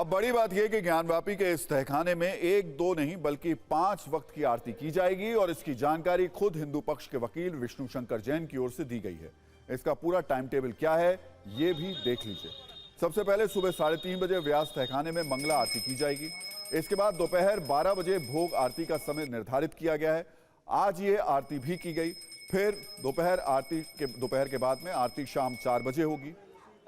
अब बड़ी बात यह कि ज्ञानवापी के इस तहखाने में 1 2 नहीं बल्कि 5 वक्त की आरती की जाएगी और इसकी जानकारी खुद हिंदू पक्ष के वकील विष्णु शंकर जैन की ओर से दी गई है। इसका पूरा टाइम टेबल क्या है ये भी देख लीजिए। सबसे पहले सुबह 3:30 बजे व्यास तहखाने में मंगला आरती की जाएगी। इसके बाद दोपहर 12 बजे भोग आरती का समय निर्धारित किया गया है। आज ये आरती भी की गई। फिर दोपहर के बाद में आरती शाम 4 बजे होगी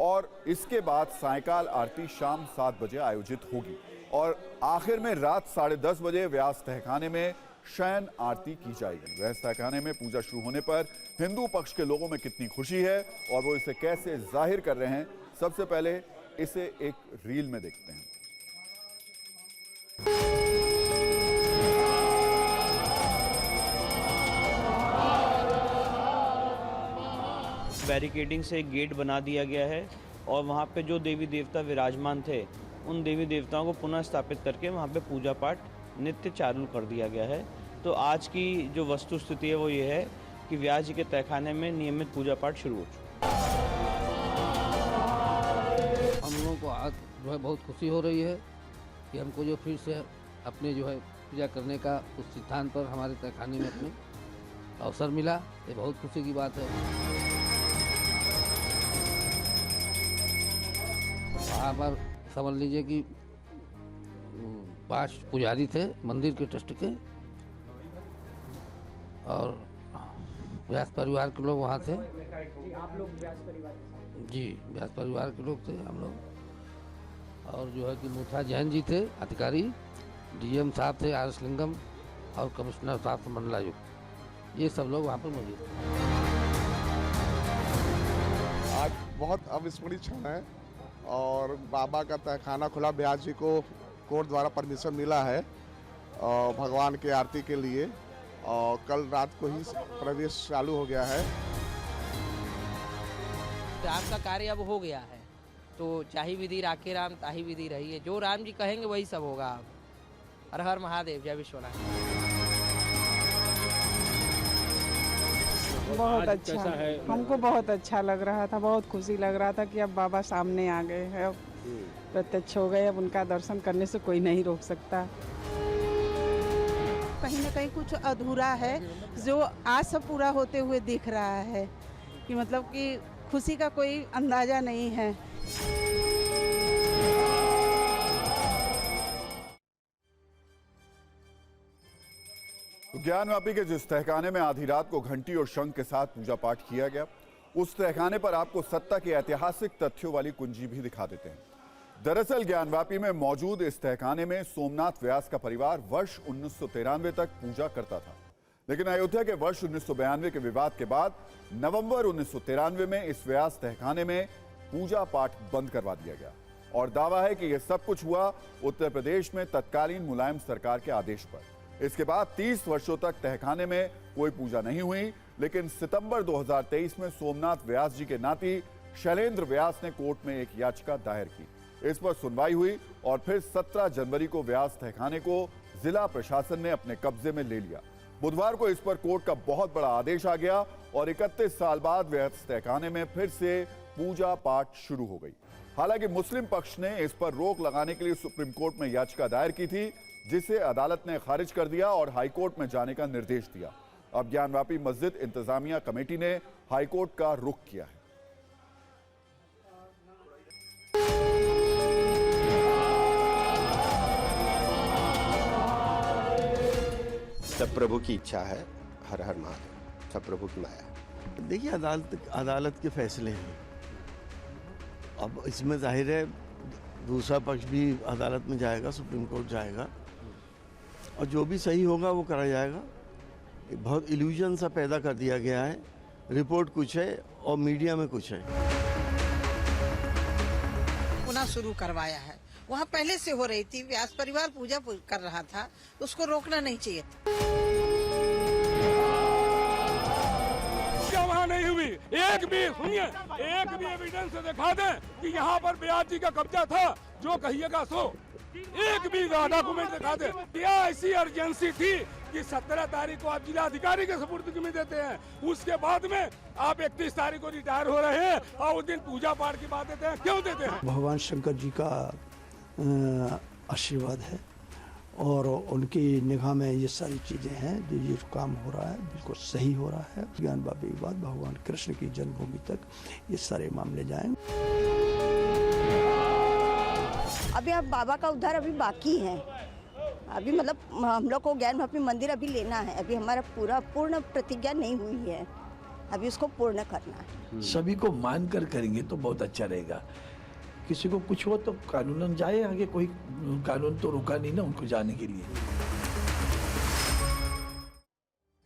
और इसके बाद सायंकाल आरती शाम 7 बजे आयोजित होगी और आखिर में रात 10:30 बजे व्यास तहखाने में शयन आरती की जाएगी। व्यास तहखाने में पूजा शुरू होने पर हिंदू पक्ष के लोगों में कितनी खुशी है और वो इसे कैसे जाहिर कर रहे हैं, सबसे पहले इसे एक रील में देखते हैं। बैरिकेडिंग से एक गेट बना दिया गया है और वहाँ पे जो देवी देवता विराजमान थे उन देवी देवताओं को पुनः स्थापित करके वहाँ पे पूजा पाठ नित्य चालू कर दिया गया है। तो आज की जो वस्तु स्थिति है वो ये है कि व्यास जी के तहखाने में नियमित पूजा पाठ शुरू हो चुका है। हम लोगों को आज जो है बहुत खुशी हो रही है कि हमको जो फिर से अपने जो है पूजा करने का उस स्थान पर हमारे तहखाने में अपने अवसर मिला। ये बहुत खुशी की बात है। वहाँ पर समझ लीजिए कि 5 पुजारी थे मंदिर के ट्रस्ट के और व्यास परिवार के लोग वहाँ थे। आप लोग व्यास परिवार? जी, व्यास परिवार के लोग थे हम लोग। और जो है कि मूथा जैन जी थे अधिकारी, डीएम साहब थे आर एस लिंगम और कमिश्नर साहब मंडलायुक्त, ये सब लोग वहाँ पर मौजूद थे। आज बहुत अविस्मरणीय क्षण है और बाबा का तहखाना खुला। व्यास जी को कोर्ट द्वारा परमिशन मिला है और भगवान की आरती के लिए और कल रात को ही प्रवेश चालू हो गया है। राम का कार्य अब हो गया है तो चाहे विधि राखे राम ताही विधि रही है। जो राम जी कहेंगे वही सब होगा। अब हर हर महादेव, जय विश्वनाथ। बहुत अच्छा है, हमको बहुत अच्छा लग रहा था, बहुत खुशी लग रहा था कि अब बाबा सामने आ गए हैं, अब प्रत्यक्ष हो गए। अब उनका दर्शन करने से कोई नहीं रोक सकता। कहीं ना कहीं कुछ अधूरा है जो आज सब पूरा होते हुए दिख रहा है कि मतलब कि खुशी का कोई अंदाजा नहीं है। ज्ञानवापी के जिस तहखाने में आधी रात को घंटी और शंख के साथ पूजा पाठ किया गया, उस तहखाने पर आपको सत्ता के ऐतिहासिक तथ्यों वाली कुंजी भी दिखा देते हैं। दरअसल ज्ञानवापी में मौजूद इस तहखाने में सोमनाथ व्यास का परिवार वर्ष 1993 तक पूजा करता था, लेकिन अयोध्या के वर्ष 1992 के विवाद के बाद नवंबर 1993 में इस व्यास तहखाने में पूजा पाठ बंद करवा दिया गया और दावा है कि यह सब कुछ हुआ उत्तर प्रदेश में तत्कालीन मुलायम सरकार के आदेश पर। इसके बाद 30 वर्षों तक तहखाने में कोई पूजा नहीं हुई, लेकिन सितंबर 2023 में सोमनाथ व्यास जी के नाती शैलेंद्र व्यास ने कोर्ट में एक याचिका दायर की। इस पर सुनवाई हुई और फिर 17 जनवरी को व्यास तहखाने को जिला प्रशासन ने अपने कब्जे में ले लिया। बुधवार को इस पर कोर्ट का बहुत बड़ा आदेश आ गया और 31 साल बाद व्यास तहखाने में फिर से पूजा पाठ शुरू हो गई। हालांकि मुस्लिम पक्ष ने इस पर रोक लगाने के लिए सुप्रीम कोर्ट में याचिका दायर की थी, जिसे अदालत ने खारिज कर दिया और हाईकोर्ट में जाने का निर्देश दिया। अब ज्ञानवापी मस्जिद इंतजामिया कमेटी ने हाईकोर्ट का रुख किया है। सब प्रभु की इच्छा है, हर हर महादेव, सब प्रभु की माया है। देखिए अदालत के फैसले हैं। अब इसमें जाहिर है दूसरा पक्ष भी अदालत में जाएगा, सुप्रीम कोर्ट जाएगा और जो भी सही होगा वो करा जाएगा। बहुत इल्यूजन सा पैदा कर दिया गया है, रिपोर्ट कुछ है और मीडिया में कुछ है। पुनः शुरू करवाया है, वहाँ पहले से हो रही थी। व्यास परिवार पूजा कर रहा था, उसको रोकना नहीं चाहिए था। वहाँ नहीं हुई, एक भी सुनिए, एक भी एविडेंस दिखा दें कि यहाँ पर व्यास जी का कब्जा था, जो कहिएगा सो। एक भी डॉक्यूमेंट दिखा दे। क्या ऐसी अर्जेंसी थी कि 17 तारीख को आप जिला अधिकारी के सुपुर्द में देते हैं, उसके बाद में आप 31 तारीख को रिटायर हो रहे हैं और उस दिन पूजा पाठ की बात देते हैं, क्यों देते हैं? भगवान शंकर जी का आशीर्वाद है और उनकी निगाह में ये सारी चीज़ें हैं। जो ये काम हो रहा है बिल्कुल सही हो रहा है। ज्ञान वापी के बाद भगवान कृष्ण की जन्मभूमि तक ये सारे मामले जाएंगे। अभी अब बाबा का उद्धार अभी बाकी है। अभी मतलब हम लोग को ज्ञान वापी मंदिर अभी लेना है। अभी हमारा पूर्ण प्रतिज्ञा नहीं हुई है, अभी उसको पूर्ण करना है। सभी को मान कर करेंगे तो बहुत अच्छा रहेगा। किसी को कुछ हो तो कानूनन जाए आगे, कोई कानून तो रोका नहीं ना उनको जाने के लिए।